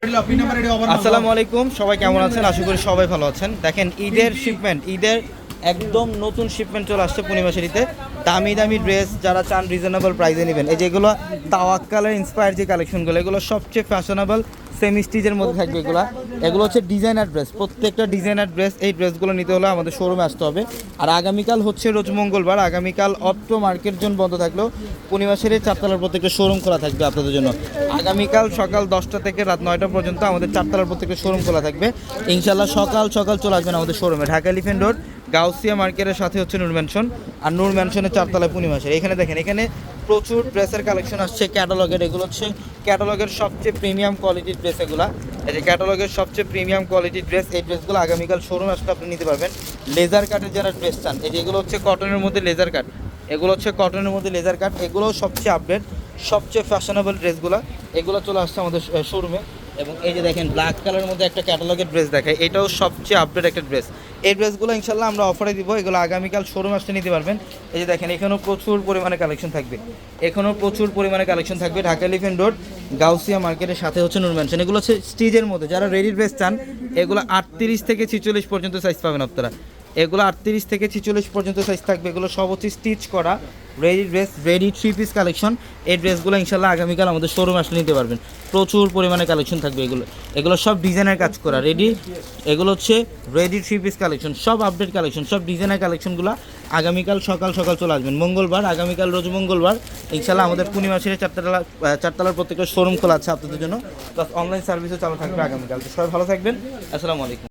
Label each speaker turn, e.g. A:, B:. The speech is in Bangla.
A: আসসালামু আলাইকুম, সবাই কেমন আছেন? আশা করি সবাই ভালো আছেন। দেখেন ঈদের শিপমেন্ট, ঈদের একদম নতুন শিপমেন্ট চলে আসছে পূর্ণিমাশারিতে। দামি দামি ড্রেস যারা চান রিজনেবল প্রাইসে নেবেন, এই যেগুলো তাওয়াক্কালের ইন্সপায়ার যে কালেকশনগুলো, এগুলো সবচেয়ে ফ্যাশনেবল সেমি স্টিচের মধ্যে থাকবে। এগুলো হচ্ছে ডিজাইনার ড্রেস, প্রত্যেকটা ডিজাইনার ড্রেস। এই ড্রেসগুলো নিতে হলে আমাদের শোরুমে আসতে হবে। আর আগামীকাল হচ্ছে রোজ মঙ্গলবার, আগামীকাল অপ্টো মার্কেট জোন বন্ধ থাকলেও পূর্ণিমাশারির চারতলার প্রত্যেকটা শোরুম খোলা থাকবে আপনাদের জন্য। আগামীকাল সকাল 10টা থেকে রাত 9টা পর্যন্ত আমাদের চারতলার প্রত্যেকটা শোরুম খোলা থাকবে। ইনশাল্লাহ সকাল সকাল চলে আসবেন আমাদের শোরুমে। ঢাকা এলিফ্যান্ট রোড গাউসিয়া মার্কেটের সাথে হচ্ছে নূর ম্যানশন, আর নূর ম্যানশনের চারতলায় পূর্ণিমাশারি। এখানে দেখেন, এখানে প্রচুর ড্রেসের কালেকশন আসছে ক্যাটালগের। এগুলো হচ্ছে ক্যাটালগের সবচেয়ে প্রিমিয়াম কোয়ালিটির ড্রেস এগুলো। এই যে ক্যাটালগের সবচেয়ে প্রিমিয়াম কোয়ালিটির ড্রেস, এই ড্রেসগুলো আগামীকাল শোরুমে আসলে আপনি নিতে পারবেন। লেজার কাটের যারা ড্রেস চান, এই যে এগুলো হচ্ছে কটনের মধ্যে লেজার কাট, এগুলো হচ্ছে কটনের মধ্যে লেজার কাট, এগুলো সবচেয়ে আপডেট, সবচেয়ে ফ্যাশনেবল ড্রেসগুলো। এগুলো চলে আসছে আমাদের শোরুমে। এবং এই যে দেখেন ব্ল্যাক কালারের মধ্যে একটা ক্যাটালগের ড্রেস দেখায়, এটাও সবচেয়ে আপডেট একটা ড্রেস। এই ড্রেসগুলো ইনশাল্লাহ আমরা অফারে দিব, এগুলো আগামীকাল শোরুম আসতে নিতে পারবেন। এই যে দেখেন, এখানেও প্রচুর পরিমাণে কালেকশন থাকবে, ঢাকা এলিফ্যান্ট রোড গাউসিয়া মার্কেটের সাথে হচ্ছে নূর ম্যানশন। এগুলো হচ্ছে স্টিচের মধ্যে, যারা রেডি ড্রেস চান এগুলো 38 থেকে 46 পর্যন্ত সাইজ পাবেন আপনারা। এগুলো 38 থেকে 46 পর্যন্ত সাইজ থাকবে। এগুলো সব হচ্ছে স্টিচ করা ready dress, ready 3 piece collection. এই ড্রেসগুলো ইনশাল্লাহ আগামীকাল আমাদের শোরুমে আসলে নিতে পারবেন। প্রচুর পরিমাণে কালেকশন থাকবে। এগুলো সব ডিজাইনের কাজ করা রেডি। এগুলো হচ্ছে রেডি 3 পিস কালেকশন, সব আপডেট কালেকশন, সব ডিজাইনের কালেকশনগুলো আগামীকাল সকাল সকাল চলে আসবেন। মঙ্গলবার, আগামীকাল রোজ মঙ্গলবার ইনশাল্লাহ আমাদের পূর্ণিমাশারির চারতলার প্রত্যেকটা শোরুম খোলা আছে আপনাদের জন্য, প্লাস অনলাইন সার্ভিসও চালু থাকবে আগামীকাল। সবাই ভালো থাকবেন। আসসালামু আলাইকুম।